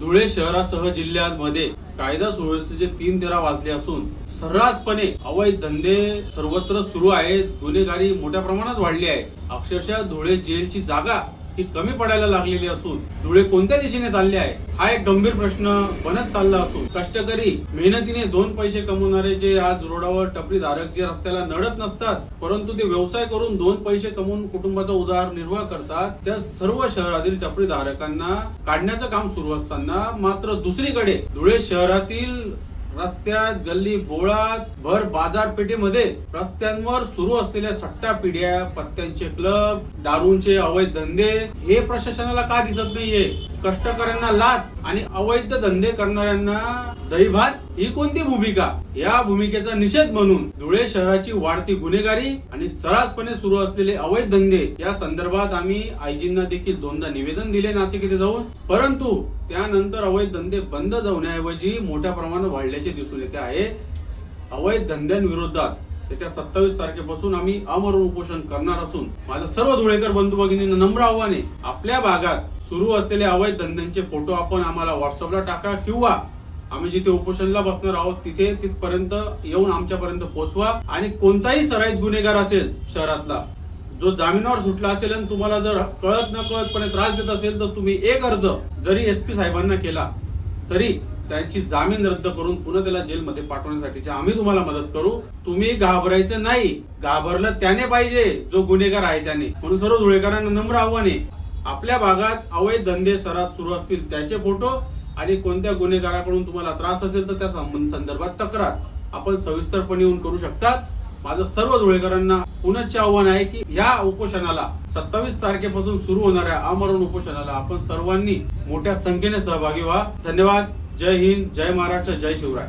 धुळे शहरासह जिल्ह्यांमध्ये कायदा सुव्यवस्थेचे 3-13 वाजले असून सर्रासपणे अवैध धंदे सर्वत्र सुरू आहेत. गुन्हेगारी मोठ्या प्रमाणात वाढली आहे. अक्षरशः धुळे जेलची जागा ही कमी पडायला लागलेली असून धुळे कोणत्या दिशेने चालले आहे हा एक गंभीर प्रश्न बनत चालला असून कष्टकरी मेहनतीने 2 पैसे कमवणारे जे आज रोडावर टपरीधारक जे रस्त्याला नडत नसतात परंतु ते व्यवसाय करून 2 पैसे कमवून कुटुंबाचा उदरनिर्वाह करतात, त्या सर्व शहरातील टपरीधारकांना काढण्याचं काम सुरू असताना मात्र दुसरीकडे धुळे शहरातील रस्त्यात गल्ली बोळात भर बाजारपेठेमध्ये रस्त्यांवर सुरू असलेल्या सट्टा पिढ्या, पत्त्यांचे क्लब, दारूंचे अवैध धंदे हे प्रशासनाला का दिसत नाहीये? कष्टकऱ्यांना लाच आणि अवैध धंदे करणाऱ्यांना दहीभात ही कोणती भूमिका? या भूमिकेचा निषेध म्हणून धुळे शहराची वाढती गुन्हेगारी आणि सर्रासपणे सुरू असलेले अवैध धंदे या संदर्भात आम्ही आयजींना देखील 2दा निवेदन दिले नाशिक येथे जाऊन, परंतु त्यानंतर अवैध धंदे बंद होण्याऐवजी मोठ्या प्रमाणात वाढल्याचे दिसून येते आहे. अवैध धंद्यांविरोधात येत्या 27 तारखेपासून आम्ही आमरण उपोषण करणार असून माझं सर्व धुळेकर बंधू भगिनींना नम्र आव्हान आहे, आपल्या भागात सुरू असलेले अवैध धंद्यांचे फोटो आपण आम्हाला व्हॉट्सअपला टाका किंवा आम्ही जिथे उपोषणला बसणार आहोत तिथे तिथपर्यंत येऊन आमच्यापर्यंत पोहोचवा. आणि कोणताही सराईत गुन्हेगार असेल शहरातला जो जामिनावर सुटला असेल आणि तुम्हाला जर कळत न कळतपणे त्रास देत असेल तर तुम्ही एक अर्ज जरी SP साहेबांना केला तरी त्यांची जामीन रद्द करून पुन्हा त्याला जेलमध्ये पाठवण्यासाठीची आम्ही तुम्हाला मदत करू. तुम्ही घाबरायचं नाही, घाबरलं त्याने पाहिजे जो गुन्हेगार आहे त्याने. म्हणून सर्व धुळेकरांना नम्र आव्हान आहे, आपल्या भागात अवैध धंदे सर्रास सुरू असतील त्याचे फोटो आणि कोणत्या गुन्हेगाराकडून तुम्हाला त्रास असेल तर त्या संदर्भात तक्रार आपण सविस्तरपणे येऊन करू शकतात. माझं सर्व धुळेकरांना पुनश्च आव्हान आहे की या उपोषणाला 27 तारखेपासून सुरू होणाऱ्या आमरण उपोषणाला आपण सर्वांनी मोठ्या संख्येने सहभागी व्हा. धन्यवाद. जय हिंद, जय महाराष्ट्र, जय शिवराय.